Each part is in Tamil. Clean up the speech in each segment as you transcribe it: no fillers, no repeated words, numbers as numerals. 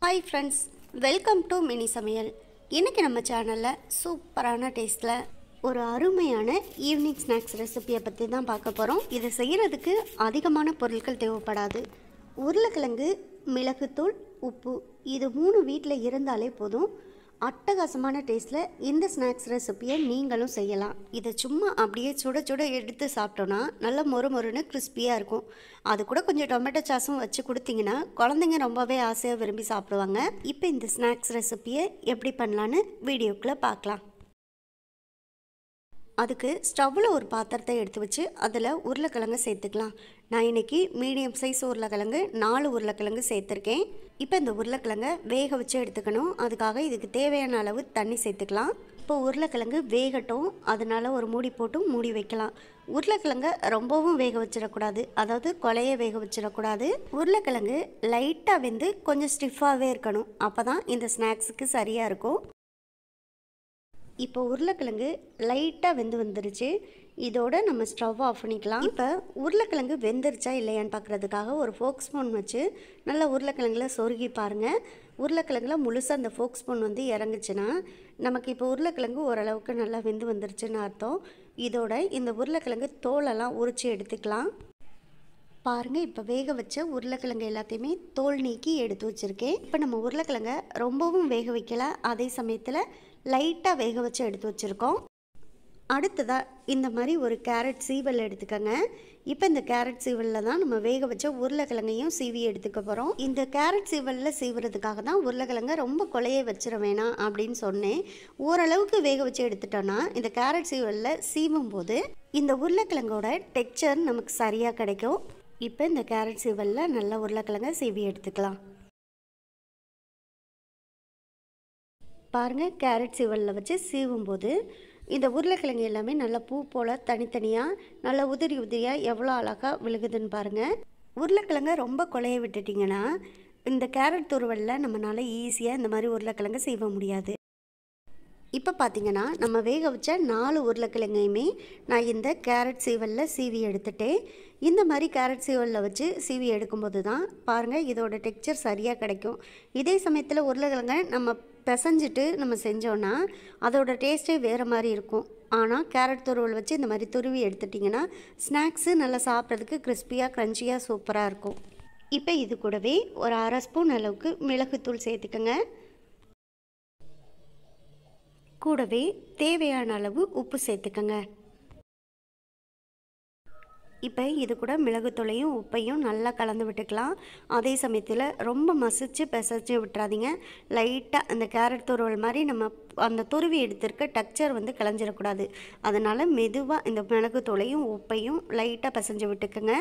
Hi friends, welcome to mini சமையல். இன்றைக்கி நம்ம சேனலில் சூப்பரான டேஸ்ட்டில் ஒரு அருமையான ஈவினிங் ஸ்நாக்ஸ் ரெசிபியை பற்றி தான் பார்க்க போகிறோம். இதை செய்கிறதுக்கு அதிகமான பொருட்கள் தேவைப்படாது. உருளைக்கிழங்கு, மிளகுத்தூள், உப்பு, இது 3 வீட்டில் இருந்தாலே போதும். அட்டகாசமான டேஸ்ட்டில் இந்த ஸ்நாக்ஸ் ரெசிப்பியை நீங்களும் செய்யலாம். இதை சும்மா அப்படியே சுட சுட எடுத்து சாப்பிட்டோன்னா நல்லா மொறு மொறுன்னு கிறிஸ்பியாக இருக்கும். அது கூட கொஞ்சம் டொமேட்டோ சாஸும் வச்சு கொடுத்தீங்கன்னா குழந்தைங்க ரொம்பவே ஆசையாக விரும்பி சாப்பிடுவாங்க. இப்போ இந்த ஸ்நாக்ஸ் ரெசிப்பியை எப்படி பண்ணலான்னு வீடியோக்குள்ளே பார்க்கலாம். அதுக்கு ஸ்டவ்வில் ஒரு பாத்திரத்தை எடுத்து வச்சு அதில் உருளைக்கிழங்கு சேர்த்துக்கலாம். நான் இன்றைக்கி மீடியம் சைஸ் உருளைக்கிழங்கு 4 உருளைக்கிழங்கு சேர்த்துருக்கேன். இப்போ இந்த உருளைக்கிழங்கை வேக வச்சு எடுத்துக்கணும். அதுக்காக இதுக்கு தேவையான அளவு தண்ணி சேர்த்துக்கலாம். இப்போ உருளைக்கிழங்கு வேகட்டும், அதனால் ஒரு மூடி போட்டு மூடி வைக்கலாம். உருளைக்கிழங்கை ரொம்பவும் வேக வச்சிடக்கூடாது, அதாவது கொலைய வேக வச்சிடக்கூடாது. உருளைக்கிழங்கு லைட்டாக வெந்து கொஞ்சம் ஸ்டிஃபாகவே இருக்கணும். அப்போ தான் இந்த ஸ்நாக்ஸுக்கு சரியாக இருக்கும். இப்போ உருளைக்கிழங்கு லைட்டாக வெந்து வந்துருச்சு. இதோட நம்ம ஸ்டவ் ஆஃப் பண்ணிக்கலாம். இப்போ உருளைக்கிழங்கு வெந்துருச்சா இல்லையான்னு பார்க்குறதுக்காக ஒரு ஃபோக் ஸ்பூன் வச்சு நல்லா உருளைக்கிழங்குல சொருகி பாருங்கள். உருளைக்கிழங்குல முழுசாக அந்த ஃபோக் ஸ்பூன் வந்து இறங்குச்சுன்னா நமக்கு இப்போ உருளைக்கிழங்கு ஓரளவுக்கு நல்லா வெந்து வந்துருச்சுன்னு அர்த்தம். இதோட இந்த உருளைக்கிழங்கு தோலெல்லாம் உரித்து எடுத்துக்கலாம். பாருங்கள், இப்போ வேக வச்ச உருளைக்கிழங்கு எல்லாத்தையுமே தோல் நீக்கி எடுத்து வச்சுருக்கேன். இப்போ நம்ம உருளைக்கிழங்கை ரொம்பவும் வேக வைக்கல, அதே சமயத்தில் லைட்டாக வேக வச்சு எடுத்து வச்சுருக்கோம். அடுத்ததாக இந்த மாதிரி ஒரு கேரட் சீவல் எடுத்துக்கோங்க. இப்போ இந்த கேரட் சீவலில் தான் நம்ம வேக வச்ச உருளைக்கிழங்கையும் சீவி எடுத்துக்க போகிறோம். இந்த கேரட் சீவலில் சீவுறதுக்காக தான் உருளைக்கிழங்கை ரொம்ப கொலைய வச்சிட வேணாம் அப்படின்னு சொன்னேன். ஓரளவுக்கு வேக வச்சு எடுத்துட்டோன்னா இந்த கேரட் சீவலில் சீவும் போது இந்த உருளைக்கிழங்கோட டெக்ஸ்சர் நமக்கு சரியாக கிடைக்கும். இப்போ இந்த கேரட் சீவலில் நல்லா உருளைக்கிழங்கை சீவி எடுத்துக்கலாம். பாருங்கள், கேரட் சீவலில் வச்சு சீவும் போது இந்த உருளைக்கிழங்கு எல்லாமே நல்லா பூ போல் தனித்தனியாக நல்லா உதிரி உதிரியாக எவ்வளோ அழகாக விழுகுதுன்னு பாருங்கள். உருளைக்கிழங்கை ரொம்ப கொலைய விட்டுட்டிங்கன்னா இந்த கேரட் துருவலில் நம்மளால் ஈஸியாக இந்த மாதிரி உருளைக்கிழங்கு சீவ முடியாது. இப்போ பார்த்திங்கன்னா நம்ம வேக வச்ச 4 உருளைக்கிழங்கையுமே நான் இந்த கேரட் சீவலில் சீவி எடுத்துட்டேன். இந்த மாதிரி கேரட் சீவலில் வச்சு சீவி எடுக்கும்போது தான் பாருங்கள் இதோட டெக்ஸ்சர் சரியாக கிடைக்கும். இதே சமயத்தில் உருளைக்கிழங்கை நம்ம பிசைஞ்சிட்டு நம்ம செஞ்சோன்னா அதோட டேஸ்ட்டே வேறு மாதிரி இருக்கும். ஆனால் கேரட் துருவல் வச்சு இந்த மாதிரி துருவி எடுத்துட்டிங்கன்னா ஸ்நாக்ஸு நல்லா சாப்பிட்றதுக்கு கிறிஸ்பியாக க்ரன்ச்சியாக சூப்பராக இருக்கும். இப்போ இது கூடவே ஒரு 1/2 ஸ்பூன் அளவுக்கு மிளகுத்தூள் சேர்த்துக்கோங்க. கூடவே தேவையான அளவு உப்பு சேர்த்துக்கோங்க. இப்போ இது கூட மிளகுத்தூளையும் உப்பையும் நல்லா கலந்து விட்டுக்கலாம். அதே சமயத்தில் ரொம்ப மசிச்சு பிசைச்சு விட்டுறாதீங்க. லைட்டாக அந்த கேரட் துருவல் மாதிரி நம்ம அந்த துருவி எடுத்திருக்க டெக்ஸ்சர் வந்து கலைஞ்சிடக்கூடாது. அதனால் மெதுவாக இந்த மிளகுத்தூளையும் உப்பையும் லைட்டாக பிசைஞ்சு விட்டுக்குங்க.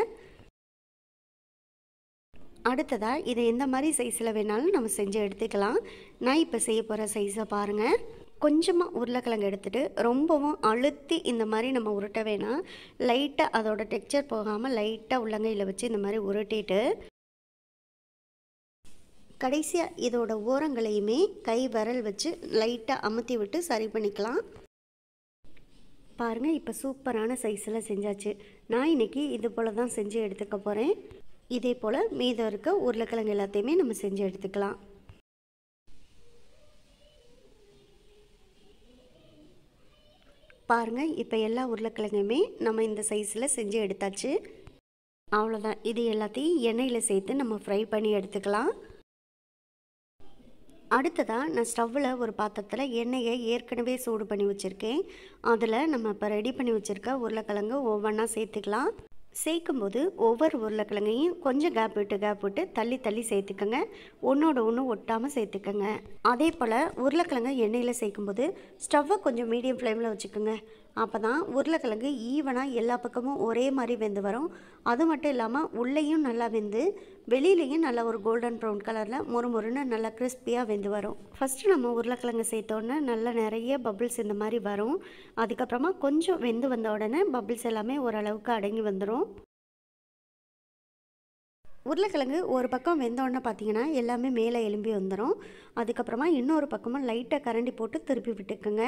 அடுத்ததாக இதை எந்த மாதிரி சைஸில் வேணாலும் நம்ம செஞ்சு எடுத்துக்கலாம். நான் இப்போ செய்ய போகிற சைஸை பாருங்கள். கொஞ்சமாக உருளைக்கிழங்கு எடுத்துகிட்டு ரொம்பவும் அழுத்தி இந்த மாதிரி நம்ம உருட்ட வேணாம். லைட்டாக அதோட டெக்ஸ்சர் போகாமல் லைட்டாக உள்ளங்கையில் வச்சு இந்த மாதிரி உருட்டிட்டு கடைசியாக இதோட ஓரங்களையுமே கை விரல் வச்சு லைட்டாக அமுத்தி விட்டு சரி பண்ணிக்கலாம். பாருங்கள், இப்போ சூப்பரான சைஸில் செஞ்சாச்சு. நான் இன்றைக்கி இது போல் தான் செஞ்சு எடுத்துக்க போகிறேன். இதே போல் மீதம் இருக்க உருளைக்கிழங்கு எல்லாத்தையுமே நம்ம செஞ்சு எடுத்துக்கலாம். பாருங்கள், இப்போ எல்லா உருளைக்கிழங்குமே நம்ம இந்த சைஸில் செஞ்சு எடுத்தாச்சு. அவ்வளோதான். இது எல்லாத்தையும் எண்ணெயில் சேர்த்து நம்ம ஃப்ரை பண்ணி எடுத்துக்கலாம். அடுத்ததாக நான் ஸ்டவ்வில் ஒரு பாத்திரத்தில் எண்ணெயை ஏற்கனவே சூடு பண்ணி வச்சுருக்கேன். அதில் நம்ம இப்போ ரெடி பண்ணி வச்சுருக்க உருளைக்கிழங்கு ஒவ்வொன்றா சேர்த்துக்கலாம். சேர்க்கும்போது ஒவ்வொரு உருளைக்கிழங்கையும் கொஞ்சம் கேப் விட்டு தள்ளி தள்ளி சேர்த்துக்கோங்க. ஒன்றோட ஒன்று ஒட்டாமல் சேர்த்துக்கோங்க. அதே போல் உருளைக்கிழங்கை எண்ணெயில் சேர்க்கும்போது ஸ்டவ்வை கொஞ்சம் மீடியம் ஃப்ளேமில் வச்சுக்கோங்க. அப்போ தான் உருளைக்கிழங்கு ஈவனாக எல்லா பக்கமும் ஒரே மாதிரி வெந்து வரும். அது மட்டும் இல்லாமல் உள்ளேயும் நல்லா வெந்து வெளியிலையும் நல்லா ஒரு கோல்டன் ப்ரௌன் கலரில் மொறுமொறுன்னு நல்லா கிறிஸ்பியாக வெந்து வரும். ஃபஸ்ட்டு நம்ம உருளைக்கிழங்கு சேர்த்தோன்னே நல்லா நிறைய பபிள்ஸ் இந்த மாதிரி வரும். அதுக்கப்புறமா கொஞ்சம் வெந்து வந்த உடனே பபிள்ஸ் எல்லாமே ஓரளவுக்கு அடங்கி வந்துடும். உருளைக்கிழங்கு ஒரு பக்கம் வெந்தோடனே பார்த்தீங்கன்னா எல்லாமே மேலே எலும்பி வந்துடும். அதுக்கப்புறமா இன்னொரு பக்கமும் லைட்டாக கரண்டி போட்டு திருப்பி விட்டுக்குங்க.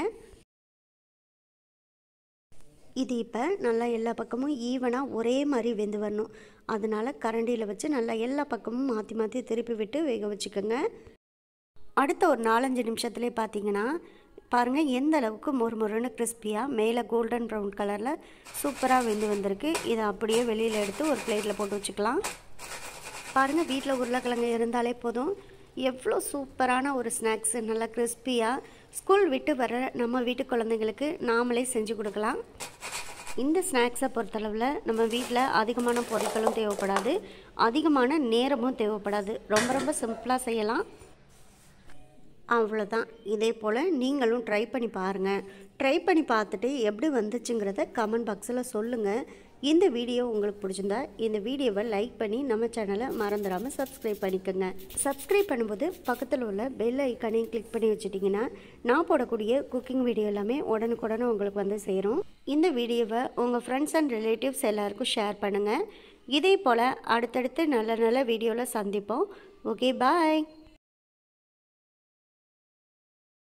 இது இப்போ நல்லா எல்லா பக்கமும் ஈவனாக ஒரே மாதிரி வெந்து வரணும். அதனால் கரண்டியில் வச்சு நல்லா எல்லா பக்கமும் மாற்றி மாற்றி திருப்பி விட்டு வேக வச்சுக்கோங்க. அடுத்த ஒரு 4-5 நிமிஷத்துலேயே பார்த்தீங்கன்னா பாருங்கள் எந்த அளவுக்கு மொறுமொறுன்னு கிறிஸ்பியாக மேலே கோல்டன் ப்ரௌன் கலரில் சூப்பராக வெந்து வந்திருக்கு. இதை அப்படியே வெளியில் எடுத்து ஒரு பிளேட்டில் போட்டு வச்சுக்கலாம். பாருங்கள் வீட்டில் உருளைக்கிழங்கு இருந்தாலே போதும், எவ்வளோ சூப்பரான ஒரு ஸ்நாக்ஸு, நல்லா கிறிஸ்பியாக ஸ்கூல் விட்டு வர நம்ம வீட்டு குழந்தைங்களுக்கு நாமளே செஞ்சு கொடுக்கலாம். இந்த ஸ்நாக்ஸை பொறுத்தளவில் நம்ம வீட்டில் அதிகமான பொருட்களும் தேவைப்படாது, அதிகமான நேரமும் தேவைப்படாது. ரொம்ப ரொம்ப சிம்பிளாக செய்யலாம். அவ்வளோதான். இதே போல் நீங்களும் ட்ரை பண்ணி பாருங்கள். ட்ரை பண்ணி பார்த்துட்டு எப்படி வந்துச்சுங்கிறத கமெண்ட் பாக்ஸில் சொல்லுங்கள். இந்த வீடியோ உங்களுக்கு பிடிச்சிருந்தா இந்த வீடியோவை லைக் பண்ணி நம்ம சேனலை மறந்துடாமல் சப்ஸ்கிரைப் பண்ணிக்கோங்க. சப்ஸ்கிரைப் பண்ணும்போது பக்கத்தில் உள்ள பெல் ஐக்கானையும் கிளிக் பண்ணி வச்சுட்டிங்கன்னா நான் போடக்கூடிய குக்கிங் வீடியோ எல்லாமே உடனுக்குடனே உங்களுக்கு வந்து சேரும். இந்த வீடியோவை உங்கள் ஃப்ரெண்ட்ஸ் அண்ட் ரிலேட்டிவ்ஸ் எல்லாருக்கும் ஷேர் பண்ணுங்கள். இதே போல் அடுத்தடுத்து நல்ல நல்ல வீடியோவில் சந்திப்போம். ஓகே, பாய்.